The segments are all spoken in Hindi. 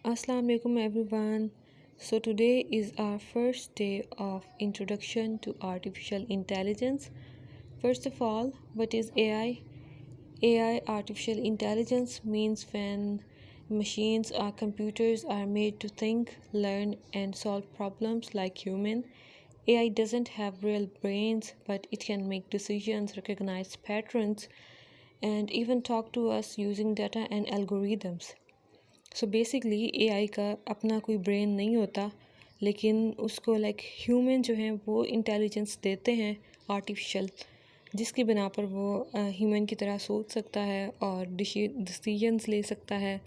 Assalamu alaikum everyone. So today is our first day of introduction to artificial intelligence. First of all, what is AI? AI, artificial intelligence, means when machines or computers are made to think, learn and solve problems like human. AI doesn't have real brains, but it can make decisions, recognize patterns and even talk to us using data and algorithms. So basically AI का अपना कोई ब्रेन नहीं होता, लेकिन उसको ह्यूमन जो हैं वो इंटेलिजेंस देते हैं आर्टिफिशियल, जिसकी बिना पर वो ह्यूमन की तरह सोच सकता है और डिसीजंस ले सकता है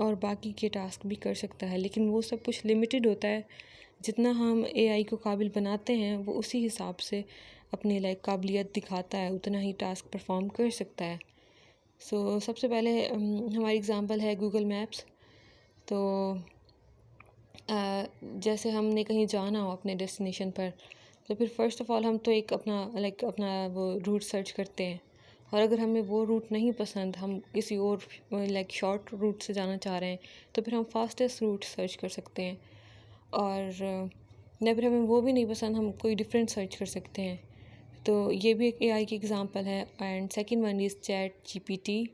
और बाकी के टास्क भी कर सकता है। लेकिन वो सब कुछ लिमिटेड होता है। जितना हम एआई को काबिल बनाते हैं वो उसी हिसाब से अपनी काबिलियत दिखाता है, उतना ही टास्क परफॉर्म कर सकता है। सबसे पहले हमारी एग्ज़ाम्पल है गूगल मैप्स। तो जैसे हमने कहीं जाना हो अपने डेस्टिनेशन पर, तो फिर फ़र्स्ट ऑफ़ ऑल हम तो एक अपना वो रूट सर्च करते हैं, और अगर हमें वो रूट नहीं पसंद, हम किसी और शॉर्ट रूट से जाना चाह रहे हैं, तो फिर हम फास्टेस्ट रूट सर्च कर सकते हैं। और या फिर हमें वो भी नहीं पसंद, हम कोई डिफरेंट सर्च कर सकते हैं। तो ये भी एक एआई की एग्ज़ाम्पल है। And second one is chat GPT.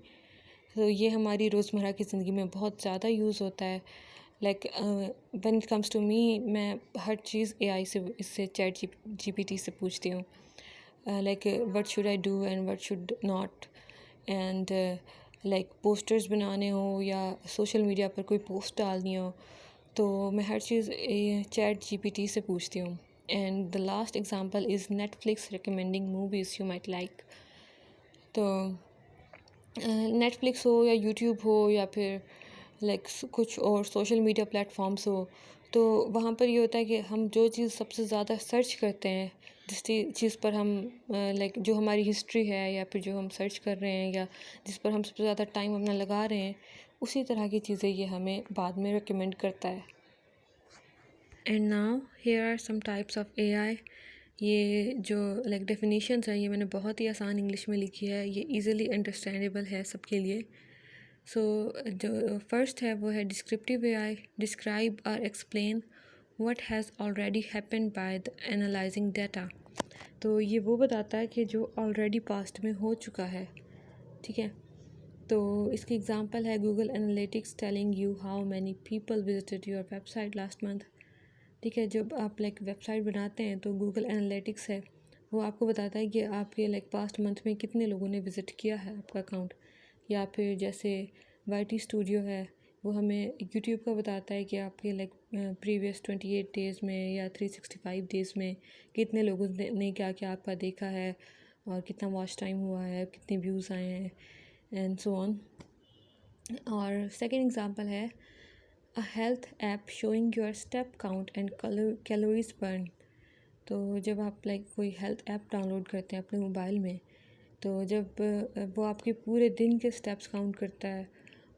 तो ये हमारी रोज़मर्रा की ज़िंदगी में बहुत ज़्यादा यूज़ होता है। When it comes to me, मैं हर चीज़ एआई से, इससे चैट जीपीटी से पूछती हूँ, what should I do and what should not. And posters बनाने हो या सोशल मीडिया पर कोई पोस्ट डालनी हो, तो मैं हर चीज़ चैट जीपीटी से पूछती हूँ। And the last example is Netflix recommending movies you might like. तो नेटफ्लिक्स हो या यूट्यूब हो या फिर कुछ और सोशल मीडिया प्लेटफॉर्म्स हो, तो वहाँ पर ये होता है कि हम जो चीज़ सबसे ज़्यादा सर्च करते हैं, जिस चीज़ पर हम जो हमारी हिस्ट्री है या फिर जो हम सर्च कर रहे हैं या जिस पर हम सबसे ज़्यादा टाइम अपना लगा रहे हैं, उसी तरह की चीज़ें ये हमें बाद में रिकमेंड करता है। And now here are some types of AI. ये जो डेफिनेशंस हैं, ये मैंने बहुत ही आसान इंग्लिश में लिखी है, ये इजीली अंडरस्टैंडेबल है सबके लिए। जो फर्स्ट है वो है डिस्क्रिप्टिव एआई। डिस्क्राइब और explain what has already happened by the analysing data. तो ये वो बताता है कि जो ऑलरेडी पास्ट में हो चुका है, ठीक है। तो इसकी एग्जांपल है Google analytics telling you how many people visited your website last month. ठीक है, जब आप वेबसाइट बनाते हैं तो गूगल एनालिटिक्स है, वो आपको बताता है कि आपके पास्ट मंथ में कितने लोगों ने विज़िट किया है आपका अकाउंट। या फिर जैसे वाईटी स्टूडियो है, वो हमें यूट्यूब का बताता है कि आपके प्रीवियस 28 डेज़ में या 365 डेज़ में कितने लोगों ने क्या क्या आपका देखा है और कितना वॉच टाइम हुआ है, कितने व्यूज़ आए हैं एंड सो ऑन। और सेकंड एग्जांपल है अ health app showing your step count and calories burn. तो जब आप कोई हेल्थ ऐप डाउनलोड करते हैं अपने मोबाइल में, तो जब वो आपके पूरे दिन के स्टेप्स काउंट करता है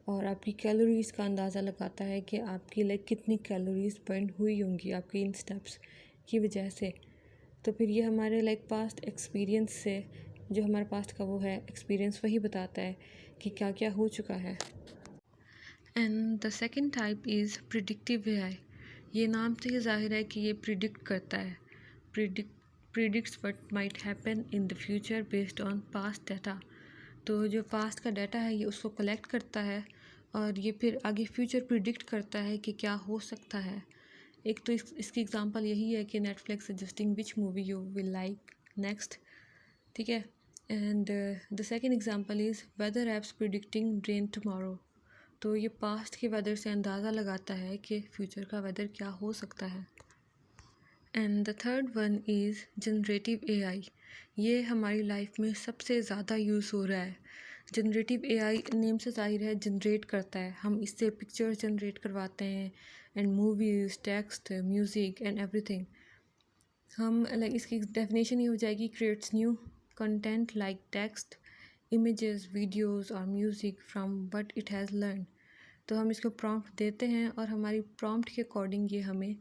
और आपकी कैलोरीज़ का अंदाज़ा लगाता है कि आपकी कितनी कैलोरीज़ बर्न हुई होंगी आपकी इन स्टेप्स की वजह से। तो फिर ये हमारे पास्ट एक्सपीरियंस से, जो हमारे पास्ट का वो है एक्सपीरियंस, वही बताता है कि क्या क्या हो चुका है। And the second type is predictive AI. ये नाम से ही ज़ाहिर है कि ये प्रिडिक्ट करता है, predicts what might happen in the future based on past data. तो जो पास्ट का डाटा है ये उसको कलेक्ट करता है और ये फिर आगे फ्यूचर प्रिडिक्ट करता है कि क्या हो सकता है। एक तो इसकी एग्जांपल यही है कि Netflix suggesting which movie you will like next, ठीक है। And the second example is weather apps predicting rain tomorrow. तो ये पास्ट के वेदर से अंदाज़ा लगाता है कि फ्यूचर का वेदर क्या हो सकता है। And the third one is generative AI. ये हमारी लाइफ में सबसे ज़्यादा यूज़ हो रहा है। जनरेटिव एआई नेम से ज़ाहिर है जनरेट करता है, हम इससे पिक्चर्स जनरेट करवाते हैं and movies, text, music and everything. हम इसकी डेफिनेशन ये हो जाएगी, creates new content like text, images, videos और music from what it has learn. तो हम इसको प्रॉम्प्ट देते हैं और हमारी प्रॉम्प्ट के अकॉर्डिंग ये हमें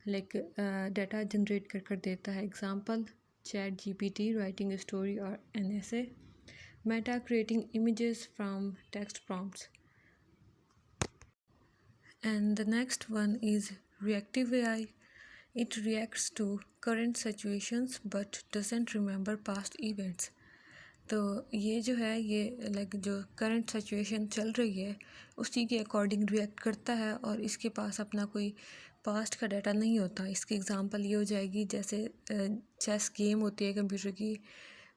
डाटा जनरेट कर देता है। Example chat GPT writing a story और an essay, Meta creating images from text prompts. And the next one is reactive AI. It reacts to current situations but doesn't remember past events. तो ये जो है ये लाइक जो करंट सिचुएशन चल रही है उसी के अकॉर्डिंग रिएक्ट करता है और इसके पास अपना कोई पास्ट का डाटा नहीं होता। इसकी एग्जांपल ये हो जाएगी जैसे चेस गेम होती है कंप्यूटर की,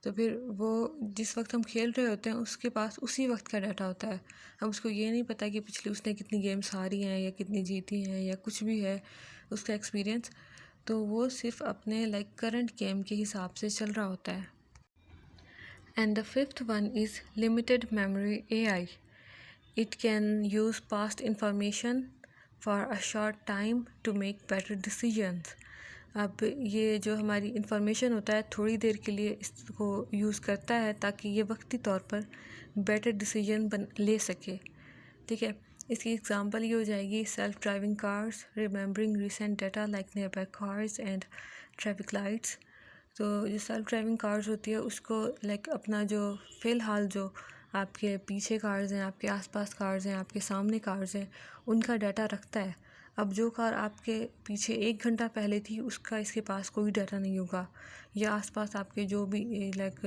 तो फिर वो जिस वक्त हम खेल रहे होते हैं उसके पास उसी वक्त का डाटा होता है। हम उसको ये नहीं पता कि पिछले उसने कितनी गेम्स हारी हैं या कितनी जीती हैं या कुछ भी है उसका एक्सपीरियंस, तो वो सिर्फ अपने लाइक करंट गेम के हिसाब से चल रहा होता है। And the fifth one is limited memory AI. It can use past information for a short time to make better decisions. अब ये जो हमारी इंफॉर्मेशन होता है थोड़ी देर के लिए इसको यूज़ करता है ताकि ये वक्ती तौर पर बेटर डिसीजन ले सके। ठीक है, इसकी एग्जांपल ये हो जाएगी self driving cars remembering recent data like near by cars and traffic lights. तो जो सेल्फ ड्राइविंग कार्स होती है उसको लाइक अपना जो फ़िलहाल जो आपके पीछे कार्स हैं, आपके आसपास कार्स हैं, आपके सामने कार्स हैं, उनका डाटा रखता है। अब जो कार आपके पीछे 1 घंटा पहले थी उसका इसके पास कोई डाटा नहीं होगा, या आसपास आपके जो भी लाइक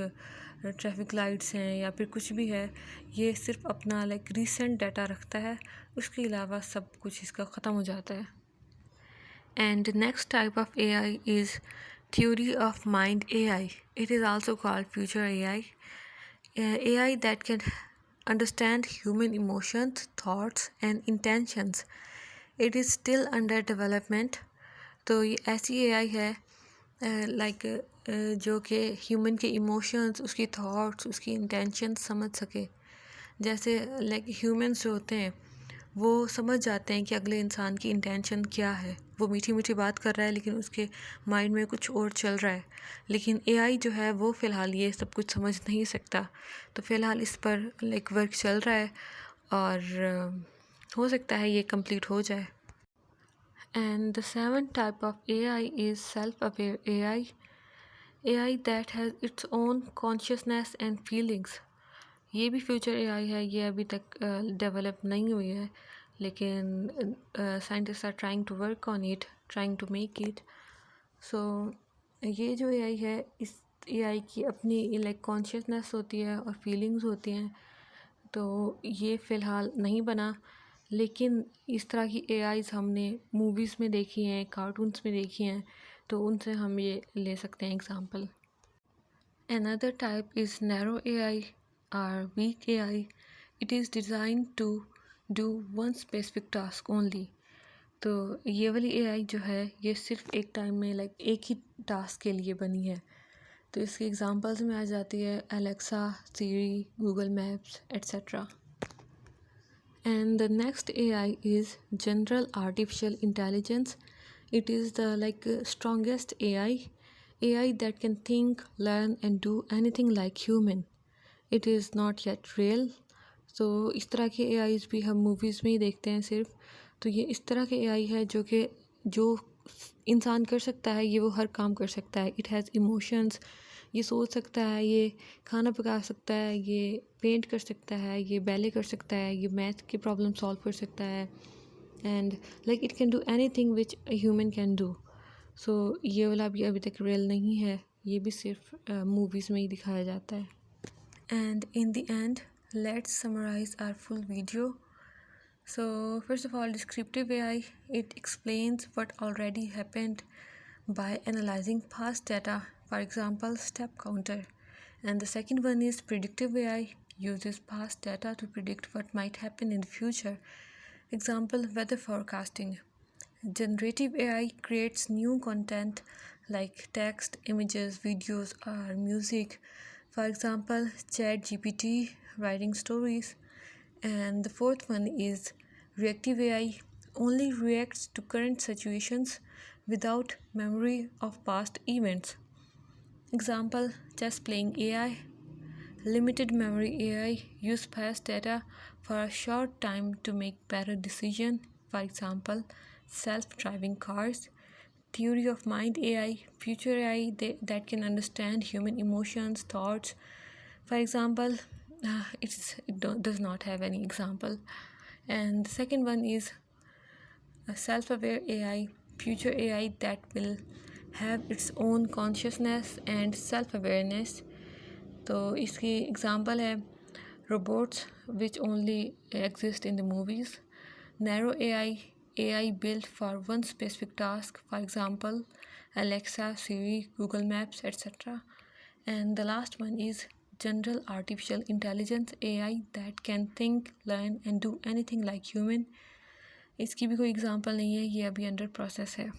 ट्रैफिक लाइट्स हैं या फिर कुछ भी है, ये सिर्फ अपना लाइक रीसेंट डाटा रखता है, उसके अलावा सब कुछ इसका ख़त्म हो जाता है। And next type of AI is theory of mind AI. It is also called future AI. AI that can understand human emotions, thoughts and intentions. It is still under development. तो ये ऐसी AI है लाइक जो कि ह्यूमन के इमोशंस, उसकी थॉट्स, उसकी इंटेंशंस समझ सके। जैसे लाइक ह्यूमंस जो होते हैं वो समझ जाते हैं कि अगले इंसान की इंटेंशन क्या है। वो मीठी मीठी बात कर रहा है लेकिन उसके माइंड में कुछ और चल रहा है, लेकिन एआई जो है वो फ़िलहाल ये सब कुछ समझ नहीं सकता। तो फ़िलहाल इस पर लाइक वर्क चल रहा है और हो सकता है ये कंप्लीट हो जाए। And the seven type of AI is self aware AI, AI that has its own consciousness and feelings. ये भी फ्यूचर एआई है, ये अभी तक डेवलप नहीं हुई है, लेकिन scientist are trying to work on it, trying to make it. So ये जो एआई है, इस एआई की अपनी लाइक कॉन्शियसनेस होती है और फीलिंग्स होती हैं। तो ये फ़िलहाल नहीं बना, लेकिन इस तरह की एआईज़ हमने मूवीज़ में देखी हैं, कार्टून्स में देखी हैं, तो उनसे हम ये ले सकते हैं example. Another type is narrow AI or weak AI. It is designed to do one specific task only. तो ये वाली AI जो है ये सिर्फ एक टाइम में लाइक एक ही टास्क के लिए बनी है। तो इसकी एग्जांपल्स में आ जाती है Alexa, Siri, Google Maps etcetera. And the next AI is general artificial intelligence. It is the like strongest AI that can think, learn and do anything like human. It is not yet real. So इस तरह के AIs भी हम मूवीज़ में ही देखते हैं सिर्फ। तो ये इस तरह के AI है जो कि जो इंसान कर सकता है, ये वो हर काम कर सकता है। इट हैज़ इमोशंस, ये सोच सकता है, ये खाना पका सकता है, ये पेंट कर सकता है, ये बैले कर सकता है, ये मैथ की प्रॉब्लम सॉल्व कर सकता है, and like it can do anything which a human can do. So ये वाला भी अभी तक रियल नहीं है, ये भी सिर्फ मूवीज़ में ही दिखाया जाता है। And in the end let's summarise our full video. So first of all, descriptive AI, it explains what already happened by analyzing past data, for example, step counter. And the second one is predictive AI, uses past data to predict what might happen in the future. Example, weather forecasting. Generative AI creates new content like text, images, videos, or music. For example, ChatGPT, writing stories. And the fourth one is reactive AI, only reacts to current situations without memory of past events. Example, chess playing AI. Limited memory AI, use past data for a short time to make better decisions. For example, self-driving cars. Theory of mind AI, future AI that can understand human emotions, thoughts. For example, it does not have any example. And the second one is a self-aware AI, future AI that will have its own consciousness and self-awareness. तो इसकी एग्ज़ाम्पल है robots which only exist in the movies, narrow AI built for one specific task, for example Alexa, Siri, Google Maps, etc. And the last one is general artificial intelligence AI that can think, learn and do anything like human. इसकी भी कोई एग्ज़ाम्पल नहीं है, ये अभी अंडर प्रोसेस है.